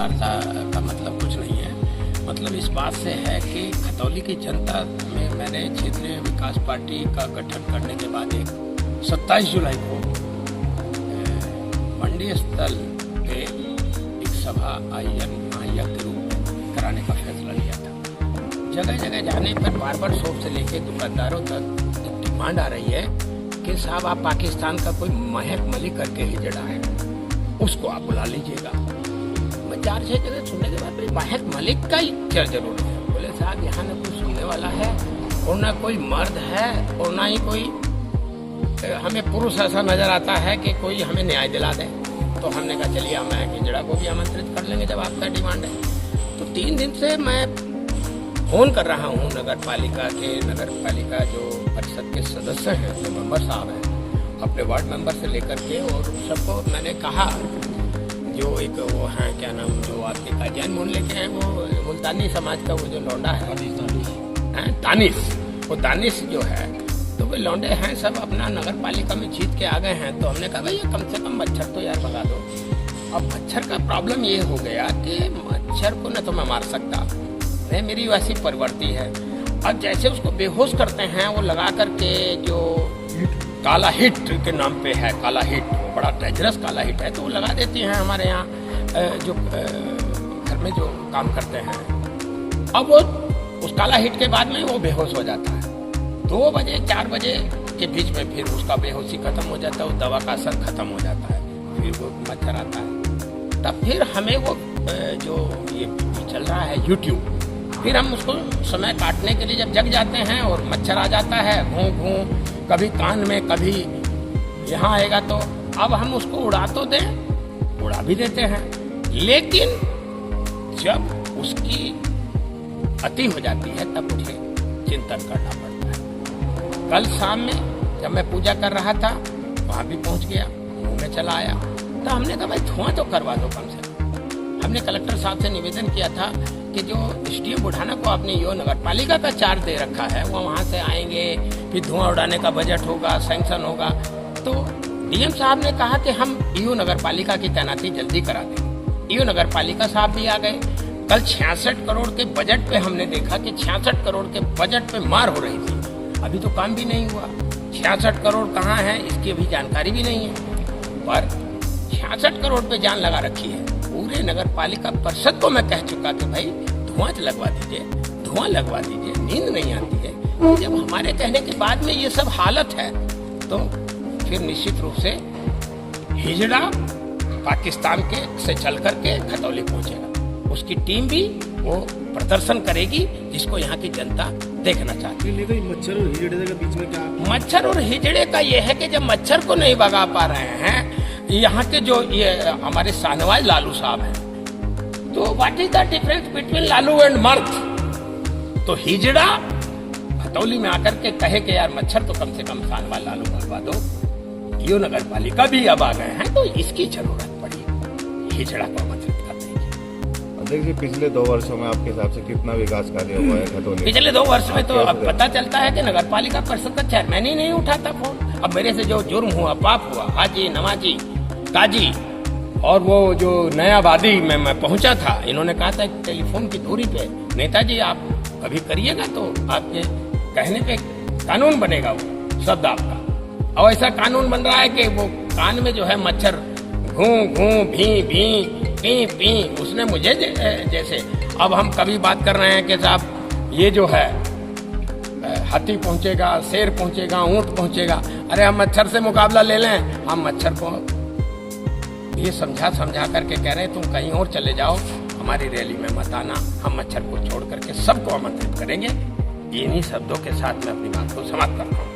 वार्ता का मतलब कुछ नहीं है। मतलब इस बात से है कि खतौली की जनता में मैंने क्षेत्रीय विकास पार्टी का गठन करने के बाद 27 जुलाई को मंडी स्थल पे एक सभा आयोजन के रूप में कराने का फैसला लिया था। जगह जगह जाने पर बार शॉप से लेके दुकानदारों तक डिमांड आ रही है कि साहब आप पाकिस्तान का कोई महक मलिक करके हिजड़ा है, उसको आप बुला लीजिएगा। मैं 4-6 जगह सुनने के बाद महक मलिक का ही क्या जरूरत है? बोले साहब यहाँ ना कोई सुनने वाला है और ना कोई मर्द है और ना ही कोई हमें पुरुष ऐसा नजर आता है कि कोई हमें न्याय दिला दे। तो हमने कहा चलिए हम हिजड़ा को भी आमंत्रित कर लेंगे जब आपका डिमांड है। तो 3 दिन से मैं फोन कर रहा हूँ नगर पालिका जो परिषद के सदस्य हैं, जो मेंबर साहब हैं, अपने वार्ड मेंबर से लेकर के, और सबको मैंने कहा जो एक वो हैं क्या नाम जो आपके काजियान मोहन लेके हैं, वो मुल्तानी समाज का वो जो लौंडा है तानिश, वो दानिश जो है, तो वे लौंडे हैं सब अपना नगर पालिका में जीत के आ गए हैं। तो हमने कहा भैया कम से कम मच्छर तो यार भगा दो। अब मच्छर का प्रॉब्लम ये हो गया कि मच्छर को न तो मैं मार सकता, नहीं मेरी वैसी प्रवृत्ति है। अब जैसे उसको बेहोश करते हैं वो लगा करके जो काला हिट के नाम पे है, काला हिट बड़ा डेंजरस काला हिट है, तो वो लगा देती हैं हमारे यहाँ जो घर में जो काम करते हैं। अब वो उस काला हिट के बाद में वो बेहोश हो जाता है। 2 बजे 4 बजे के बीच में फिर उसका बेहोशी खत्म हो जाता है, उस दवा का असर खत्म हो जाता है, फिर वो मच्छर आता है। तब फिर हमें वो जो ये चल रहा है यूट्यूब, फिर हम उसको समय काटने के लिए जब जग जाते हैं और मच्छर आ जाता है घूं कभी कान में कभी यहाँ आएगा, तो अब हम उसको उड़ा तो दें, उड़ा भी देते हैं, लेकिन जब उसकी अति हो जाती है तब मुझे चिंतन करना पड़ता है। कल शाम में जब मैं पूजा कर रहा था वहाँ भी पहुँच गया, मुँह में चला आया, तो हमने कहा भाई धुआं तो करवा दो कम से कम। हमने कलेक्टर साहब से निवेदन किया था कि जो एसडीएम बुढ़ाना को आपने यो नगर पालिका का चार्ज दे रखा है, वो वहाँ से आएंगे, फिर धुआं उड़ाने का बजट होगा, सैंक्शन होगा। तो डीएम साहब ने कहा कि हम ईओ नगर पालिका की तैनाती जल्दी करा दें। ईओ नगर पालिका साहब भी आ गए। कल 66 करोड़ के बजट पे हमने देखा कि 66 करोड़ के बजट पे मार हो रही थी, अभी तो काम भी नहीं हुआ। 66 करोड़ कहाँ है इसकी अभी जानकारी भी नहीं है, पर 66 करोड़ पे जान लगा रखी है। पूरे नगर पालिका परिषद को मैं कह चुका कि भाई धुआं लगवा दीजिए, धुआं लगवा दीजिए, नींद नहीं आती है। जब हमारे कहने के बाद में ये सब हालत है तो फिर निश्चित रूप से हिजड़ा पाकिस्तान के से चल करके खतौली पहुंचेगा, उसकी टीम भी वो प्रदर्शन करेगी जिसको यहाँ की जनता देखना चाहती है। मच्छर और हिजड़े के बीच में क्या? मच्छर और हिजड़े का ये है कि जब मच्छर को नहीं भगा पा रहे हैं यहाँ के जो ये हमारे शाहनवाज लालू साहब हैं, तो what is the difference between Lalu and मर्द? तो हिजड़ा खतौली में आकर के कहे कि यार मच्छर तो कम से कम शाहनवाज लालू भगवा दो। यो नगर पालिका भी अब आ गए हैं, तो इसकी जरूरत पड़ी हिजड़ा को आमंत्रित करने की। देखिए पिछले 2 वर्षों में आपके हिसाब से कितना विकास कार्य हुआ है खतौली? पिछले 2 वर्ष में तो अब पता चलता है कि नगर पालिका परिषद का चेयरमैन ही नहीं उठाता फोन। अब मेरे से जो जुर्म हुआ, पाप हुआ, हाजी नवाजी काजी और वो जो नया वादी में मैं पहुंचा था, इन्होंने कहा था टेलीफोन की दूरी पे नेताजी आप कभी करिएगा तो आपके कहने पे कानून बनेगा, वो शब्द आपका। और ऐसा कानून बन रहा है कि वो कान में जो है मच्छर घूं घूं भी पी पी, उसने मुझे जैसे अब हम कभी बात कर रहे हैं कि साहब ये जो है हाथी पहुंचेगा, शेर पहुंचेगा, ऊंट पहुंचेगा। अरे हम मच्छर से मुकाबला ले लें, हम मच्छर को ये समझा करके कह रहे हैं तुम कहीं और चले जाओ, हमारी रैली में मत आना, हम मच्छर को छोड़ करके सबको आमंत्रित करेंगे। इन्हीं शब्दों के साथ मैं अपनी बात को समाप्त करता हूँ।